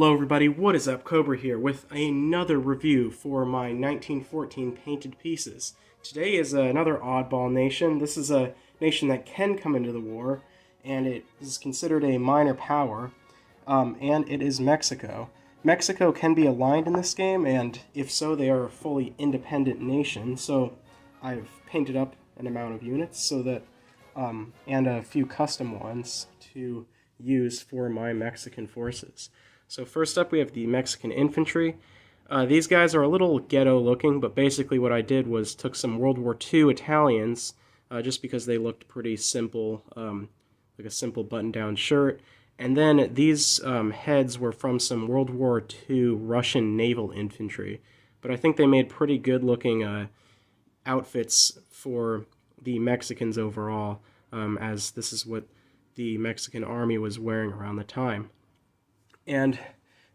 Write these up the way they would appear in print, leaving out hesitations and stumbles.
Hello everybody, what is up? Cobra here with another review for my 1914 painted pieces. Today is another oddball nation. This is a nation that can come into the war, and it is considered a minor power, and it is Mexico. Mexico can be aligned in this game, and if so, they are a fully independent nation, so I've painted up an amount of units so that, and a few custom ones to use for my Mexican forces. So first up we have the Mexican Infantry. These guys are a little ghetto looking, but basically what I did was took some World War II Italians, just because they looked pretty simple, like a simple button-down shirt. And then these heads were from some World War II Russian naval infantry. But I think they made pretty good looking outfits for the Mexicans overall, as this is what the Mexican army was wearing around the time. And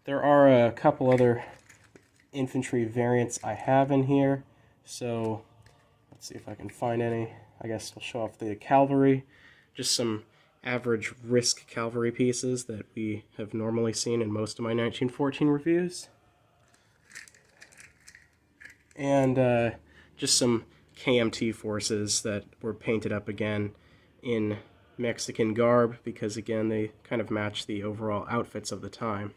there are a couple other infantry variants I have in here, so let's see if I can find any. I guess we'll show off the Calvary, just some average risk cavalry pieces that we have normally seen in most of my 1914 reviews. And just some KMT forces that were painted up again in Mexican garb, because again they kind of match the overall outfits of the time.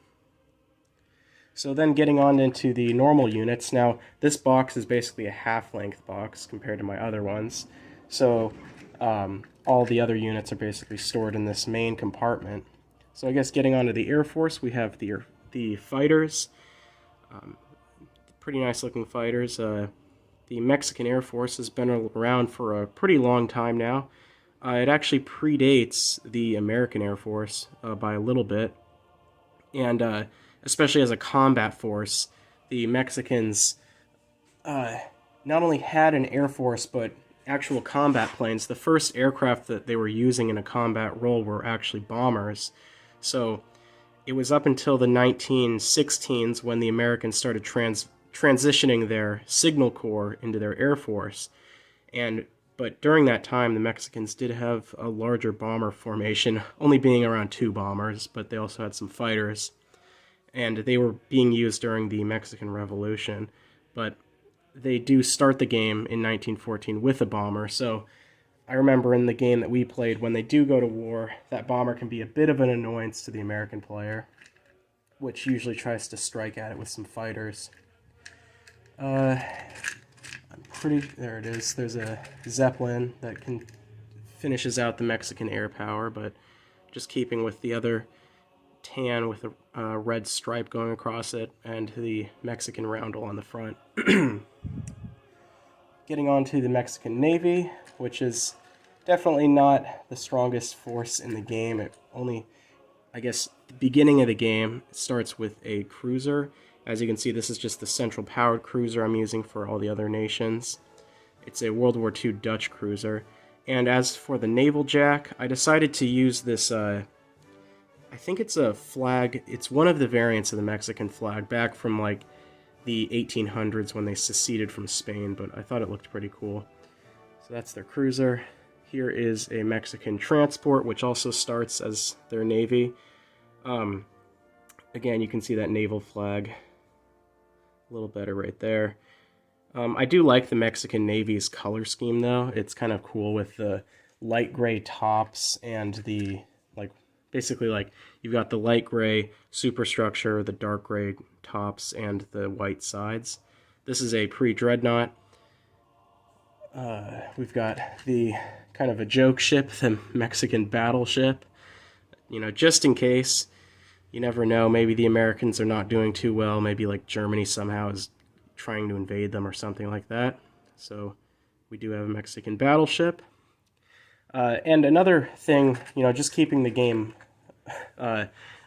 So then getting on into the normal units. Now this box is basically a half-length box compared to my other ones, so all the other units are basically stored in this main compartment. So I guess getting onto the Air Force, we have the fighters, pretty nice looking fighters. The Mexican Air Force has been around for a pretty long time now. It actually predates the American Air Force by a little bit, and especially as a combat force, the Mexicans not only had an Air Force, but actual combat planes. The first aircraft that they were using in a combat role were actually bombers. So it was up until the 1916s when the Americans started transitioning their signal corps into their Air Force, but during that time, the Mexicans did have a larger bomber formation, only being around 2 bombers, but they also had some fighters. And they were being used during the Mexican Revolution. But they do start the game in 1914 with a bomber, so I remember in the game that we played, when they do go to war, that bomber can be a bit of an annoyance to the American player, which usually tries to strike at it with some fighters. There it is. There's a Zeppelin that finishes out the Mexican air power, but just keeping with the other tan with a red stripe going across it, and the Mexican roundel on the front. Getting on to the Mexican Navy, which is definitely not the strongest force in the game. It only, I guess, the beginning of the game starts with a cruiser. As you can see, this is just the central powered cruiser I'm using for all the other nations. It's a World War II Dutch cruiser. And as for the naval jack, I decided to use this, I think it's a flag, it's one of the variants of the Mexican flag, back from like the 1800s when they seceded from Spain, but I thought it looked pretty cool. So that's their cruiser. Here is a Mexican transport, which also starts as their navy. Again, you can see that naval flag a little better right there. I do like the Mexican Navy's color scheme, though. It's kind of cool with the light gray tops and the, basically you've got the light gray superstructure, the dark gray tops, and the white sides. This is a pre-dreadnought. We've got the kind of a joke ship, the Mexican Battleship. You know, just in case. You never know, maybe the Americans are not doing too well, maybe like Germany somehow is trying to invade them or something like that. So we do have a Mexican battleship. And another thing, just keeping the game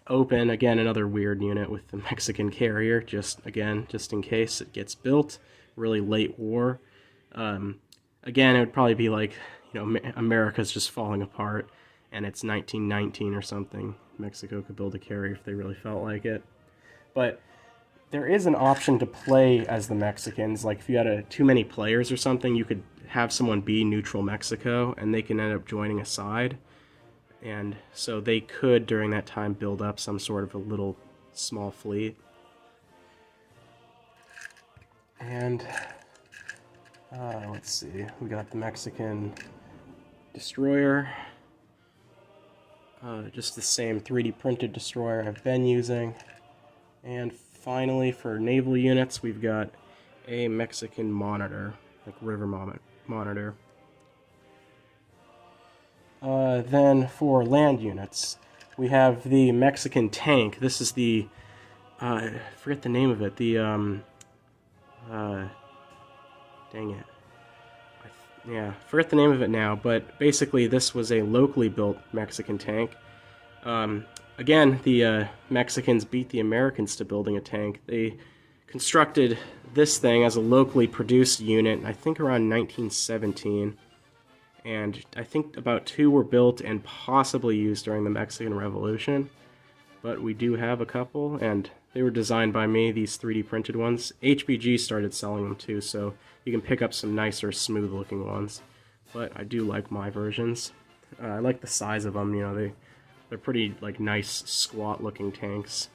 open, again, another weird unit with the Mexican carrier, just in case it gets built, really late war. Again, it would probably be like, America's just falling apart and it's 1919 or something. Mexico could build a carrier if they really felt like it. But there is an option to play as the Mexicans. Like if you had too many players or something, you could have someone be neutral Mexico and they can end up joining a side. And so they could, during that time, build up some sort of a little small fleet. And let's see, we got the Mexican destroyer. Just the same 3D printed destroyer I've been using. And finally, for naval units, we've got a Mexican monitor, like river monitor. Then for land units, we have the Mexican tank. This is the, I forget the name of it, the, dang it. Yeah, forget the name of it now, but basically this was a locally built Mexican tank. Again, the Mexicans beat the Americans to building a tank. They constructed this thing as a locally produced unit, I think around 1917. And I think about 2 were built and possibly used during the Mexican Revolution. But we do have a couple, and they were designed by me, these 3D printed ones. HBG started selling them too, so you can pick up some nicer, smooth looking ones. But I do like my versions. I like the size of them, you know, they're pretty like nice, squat looking tanks.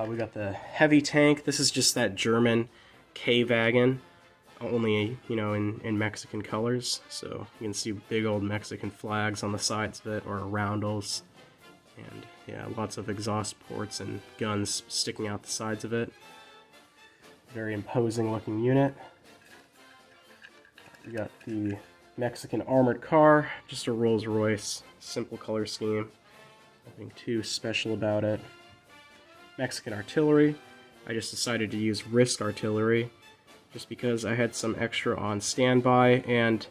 We got the heavy tank. This is just that German K-Wagon, only, you know, in Mexican colors. So you can see big old Mexican flags on the sides of it, or roundels. And yeah, lots of exhaust ports and guns sticking out the sides of it. Very imposing looking unit. We got the Mexican armored car, just a Rolls Royce, simple color scheme, nothing too special about it. Mexican artillery, I just decided to use Risk artillery just because I had some extra on standby, and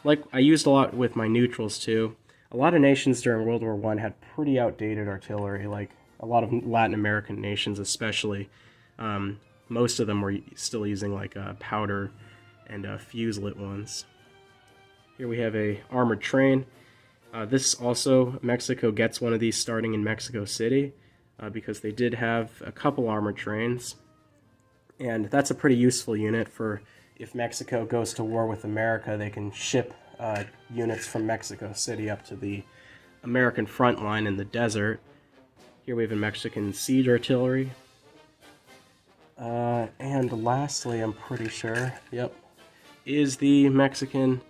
like I used a lot with my neutrals too. A lot of nations during World War I had pretty outdated artillery, like a lot of Latin American nations especially. Most of them were still using like powder and fuse-lit ones. Here we have a armored train. This also, Mexico gets one of these starting in Mexico City because they did have a couple armored trains. And that's a pretty useful unit for if Mexico goes to war with America, they can ship units from Mexico City up to the American front line in the desert. Here we have a Mexican siege artillery. And lastly, I'm pretty sure, yep, is the Mexican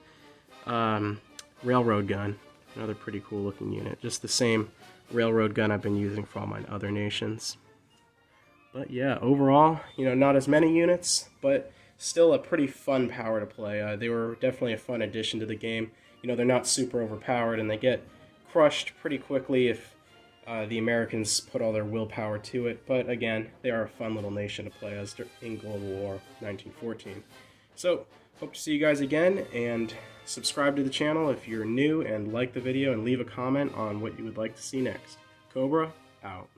railroad gun. Another pretty cool looking unit. Just the same railroad gun I've been using for all my other nations. But yeah, overall, you know, not as many units, but still a pretty fun power to play. They were definitely a fun addition to the game. You know, they're not super overpowered, and they get crushed pretty quickly if the Americans put all their willpower to it. But again, they are a fun little nation to play as in Global War 1914. So, hope to see you guys again, and subscribe to the channel if you're new, and like the video, and leave a comment on what you would like to see next. Cobra, out.